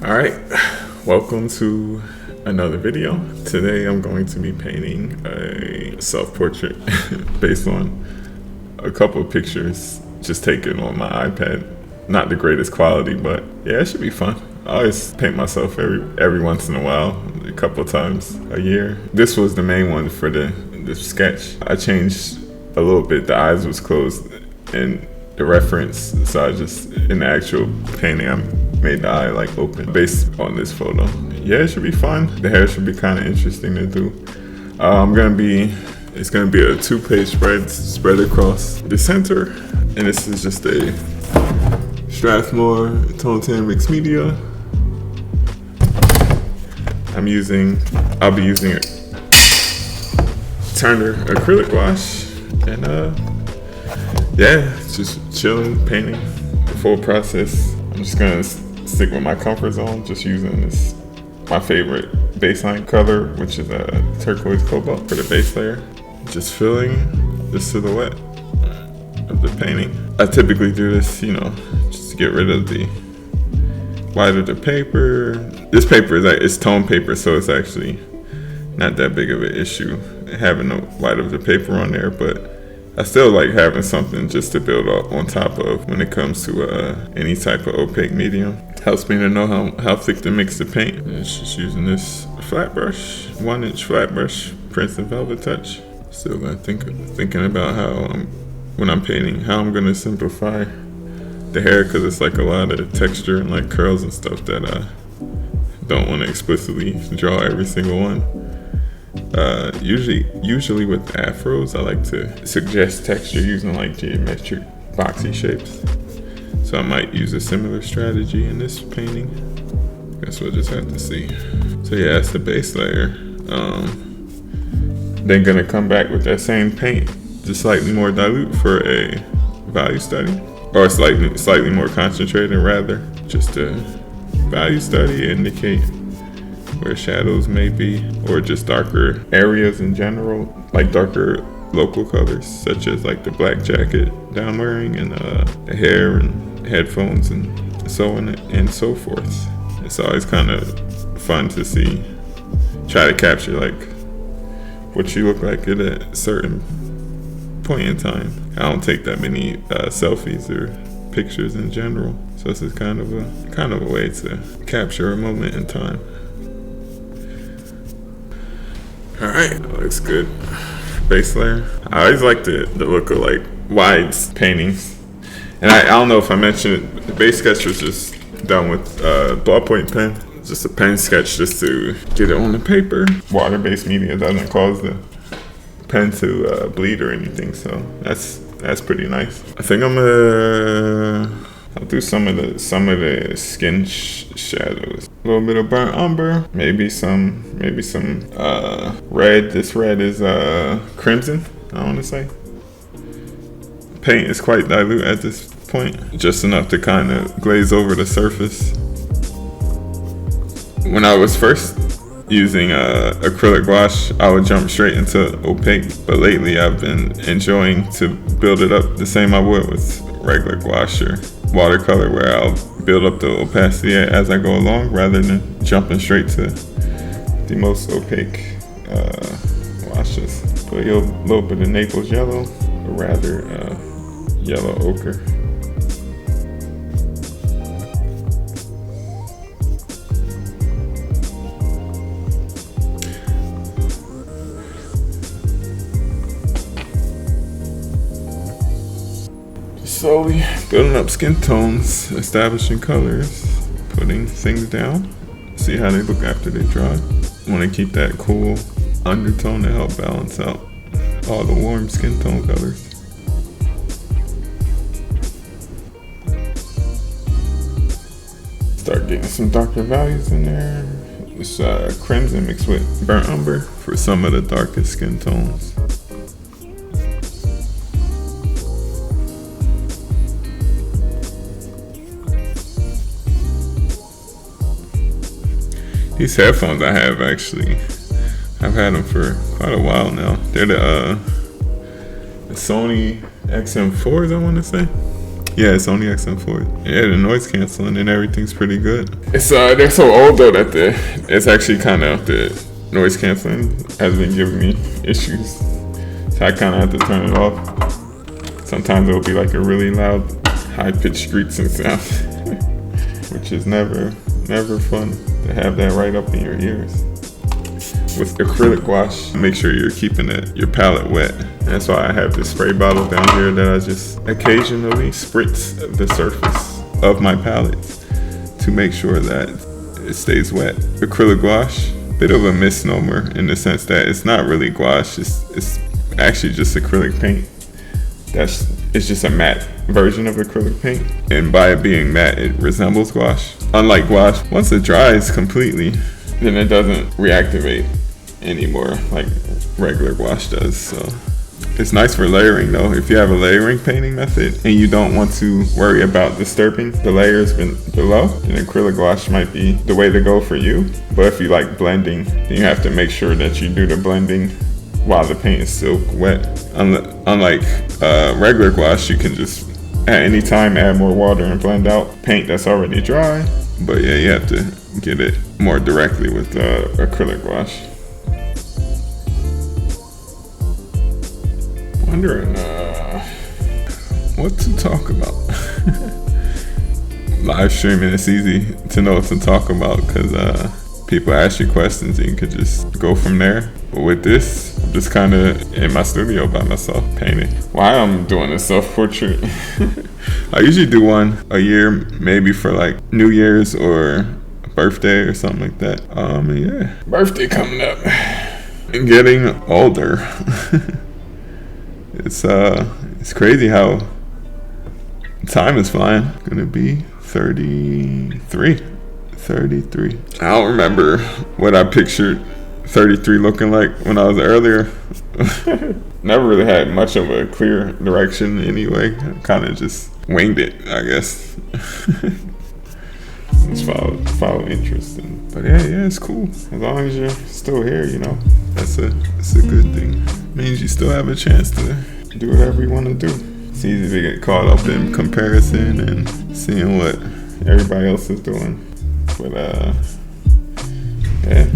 All right, welcome to another video. Today I'm going to be painting a self-portrait based on a couple of pictures just taken on my iPad. Not the greatest quality, but yeah, it should be fun. I always paint myself every once in a while, a couple of times a year. This was the main one for the sketch. I changed a little bit. The eyes was closed and the reference, so I just, in the actual painting, I made the eye like open based on this photo. Yeah, it should be fun. The hair should be kind of interesting to do. It's gonna be a 2-page spread across the center, and this is just a Strathmore Tone 10 mixed media. I'll be using a Turner Acrylic Gouache, and yeah, just chilling, painting, the full process. I'm just gonna stick with my comfort zone, just using my favorite baseline color, which is a turquoise cobalt for the base layer. Just filling the silhouette of the painting. I typically do this, just to get rid of the white of the paper. This paper it's tone paper, so it's actually not that big of an issue having the white of the paper on there, but I still like having something just to build up on top of when it comes to any type of opaque medium. Helps me to know how thick to mix the paint. And it's just using this flat brush, 1-inch flat brush, Princeton Velvet Touch. Still gonna thinking about when I'm painting, how I'm gonna simplify the hair, because it's like a lot of texture and like curls and stuff that I don't want to explicitly draw every single one. Usually with afros, I like to suggest texture using like geometric boxy shapes. So I might use a similar strategy in this painting. Guess we'll just have to see. So yeah, that's the base layer. Then gonna come back with that same paint, just slightly more dilute for a value study, or slightly more concentrated rather. Just a value study, indicate where shadows may be, or just darker areas in general, like darker local colors, such as like the black jacket that I'm wearing, and the hair and headphones and so on and so forth. It's always kind of fun to try to capture like what you look like at a certain point in time. I don't take that many selfies or pictures in general, so this is kind of a way to capture a moment in time. All right, that looks good. Base layer. I always like the look of like wide paintings. And I don't know if I mentioned it, the base sketch was just done with ballpoint pen. Just a pen sketch just to get it on the paper. Water-based media doesn't cause the pen to bleed or anything, so that's pretty nice. I think I'll do some of the skin shadows. A little bit of burnt umber, maybe some red. This red is crimson, I want to say. Paint is quite dilute at this point, just enough to kind of glaze over the surface. When I was first using acrylic gouache, I would jump straight into opaque, but lately I've been enjoying to build it up the same I would with regular gouache or watercolor, where I'll build up the opacity as I go along rather than jumping straight to the most opaque washes. Put a little bit of Naples yellow, or rather yellow ochre. Slowly building up skin tones, establishing colors, putting things down, see how they look after they dry. Want to keep that cool undertone to help balance out all the warm skin tone colors. Start getting some darker values in there. This crimson mixed with burnt umber for some of the darkest skin tones. These headphones I have, actually, I've had them for quite a while now. They're the Sony XM4s, I want to say. Yeah, it's only XM4. Yeah, the noise canceling and everything's pretty good. It's they're so old though that it's actually kind of the noise canceling has been giving me issues. So I kind of have to turn it off. Sometimes it'll be like a really loud, high-pitched screeching sound, which is never fun to have that right up in your ears. With acrylic gouache, make sure you're keeping your palette wet. That's why I have this spray bottle down here that I just occasionally spritz the surface of my palette to make sure that it stays wet. Acrylic gouache, bit of a misnomer in the sense that it's not really gouache, it's actually just acrylic paint. It's just a matte version of acrylic paint, and by it being matte, it resembles gouache. Unlike gouache, once it dries completely, then it doesn't reactivate anymore like regular gouache does. So it's nice for layering though. If you have a layering painting method and you don't want to worry about disturbing the layers below, then acrylic gouache might be the way to go for you. But if you like blending, then you have to make sure that you do the blending while the paint is still wet. Unlike regular gouache, you can just at any time add more water and blend out paint that's already dry. But yeah, you have to get it more directly with acrylic gouache. Wondering what to talk about. Live streaming, it's easy to know what to talk about because people ask you questions and you could just go from there. But with this, I'm just kind of in my studio by myself painting. While I'm doing a self-portrait, I usually do one a year, maybe for like New Year's or birthday or something like that. Yeah, birthday coming up. And getting older. It's crazy how time is flying. Gonna be 33. I don't remember what I pictured 33 looking like when I was earlier. Never really had much of a clear direction anyway. Kind of just winged it, I guess. Just follow interest. But yeah, it's cool. As long as you're still here, that's a good thing. Means you still have a chance to do whatever you want to do. It's easy to get caught up in comparison and seeing what everybody else is doing. But yeah,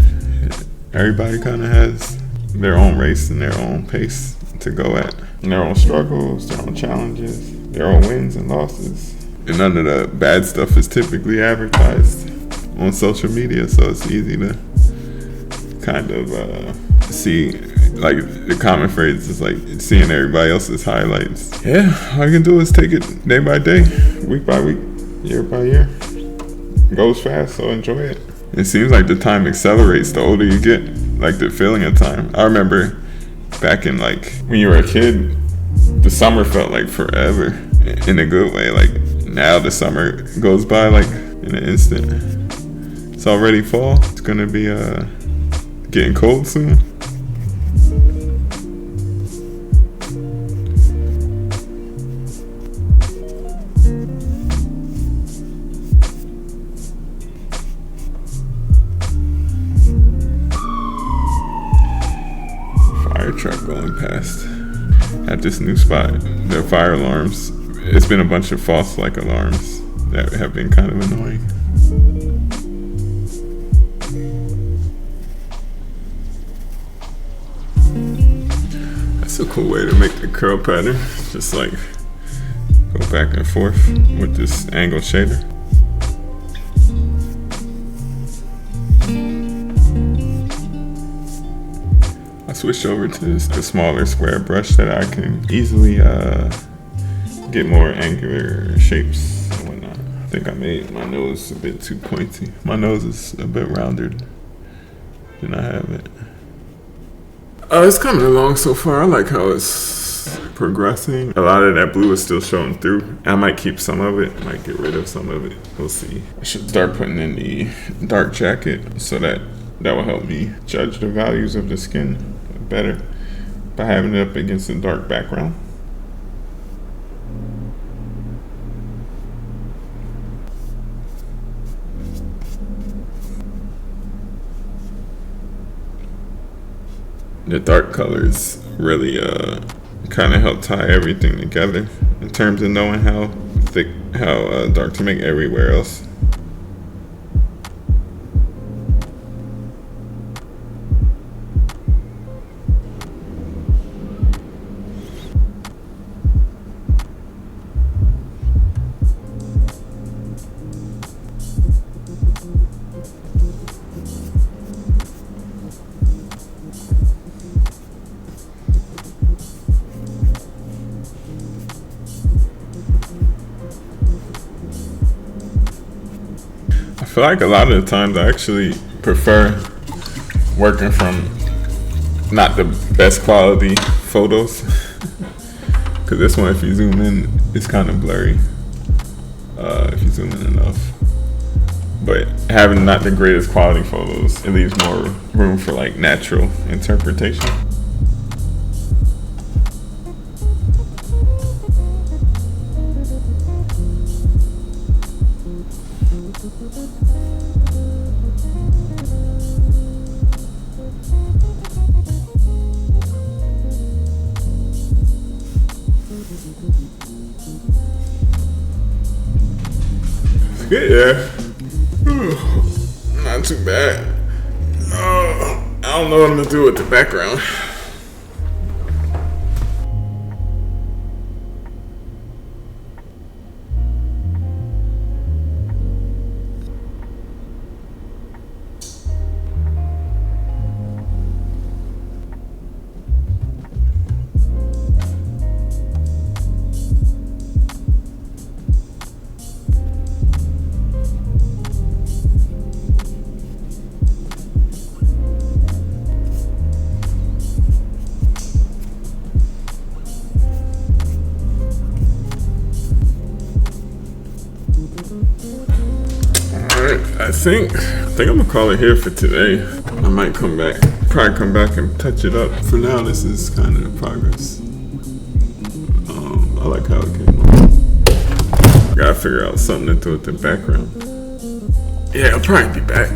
everybody kind of has their own race and their own pace to go at, and their own struggles, their own challenges, their own wins and losses. And none of the bad stuff is typically advertised on social media, so it's easy to kind of see, like the common phrase is like seeing everybody else's highlights. Yeah, all you can do is take it day by day, week by week, year by year. It goes fast, so enjoy it. It seems like the time accelerates the older you get, like the feeling of time. I remember back in like when you were a kid, the summer felt like forever in a good way. Like now the summer goes by like in an instant. It's already fall. It's gonna be getting cold soon. Truck going past at this new spot. The fire alarms, it's been a bunch of false like alarms that have been kind of annoying. That's a cool way to make the curl pattern, just like go back and forth with this angle shader. I switched over to the smaller square brush that I can easily get more angular shapes and whatnot. I think I made my nose a bit too pointy. My nose is a bit rounded than I have it. It's coming along so far. I like how it's progressing. A lot of that blue is still showing through. I might keep some of it, might get rid of some of it. We'll see. I should start putting in the dark jacket so that will help me judge the values of the skin better by having it up against a dark background. The dark colors really kind of help tie everything together in terms of knowing how thick, how dark to make everywhere else. I feel like a lot of the times I actually prefer working from not the best quality photos, because this one, if you zoom in, it's kind of blurry if you zoom in enough. But having not the greatest quality photos, it leaves more room for like natural interpretation. Good, yeah. Not too bad. I don't know what I'm gonna do with the background. I think I'm gonna call it here for today. I might probably come back and touch it up. For now, this is kind of the progress. I like how it came out. Gotta figure out something to do with the background. Yeah, I'll probably be back.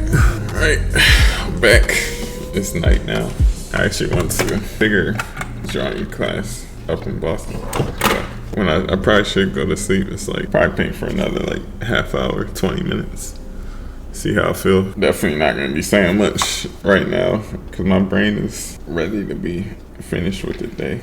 Alright, I'm back. It's night now. I actually went to a bigger drawing class up in Boston. But when I probably should go to sleep. It's like probably paint for another like half hour, 20 minutes. See how I feel. Definitely not gonna be saying much right now because my brain is ready to be finished with the day.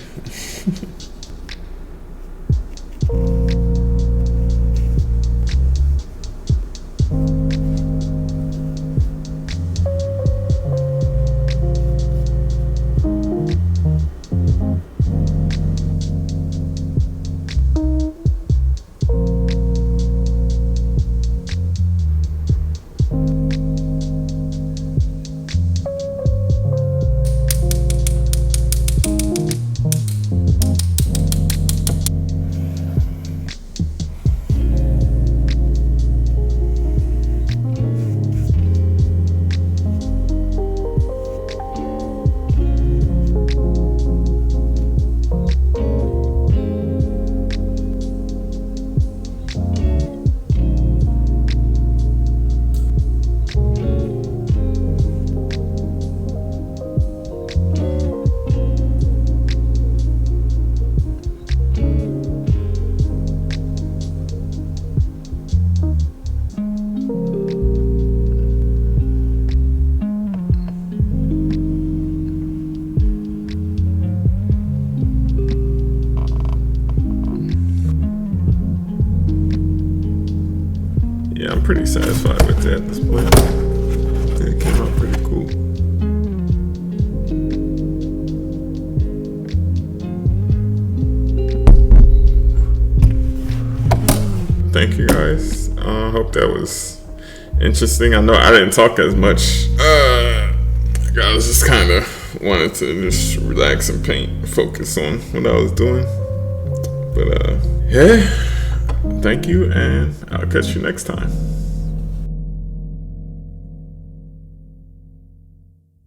Yeah, I'm pretty satisfied with it at this point. I think it came out pretty cool. Thank you guys. I hope that was interesting. I know I didn't talk as much. I was just kind of wanted to just relax and paint, focus on what I was doing. But yeah. Thank you, and I'll catch you next time.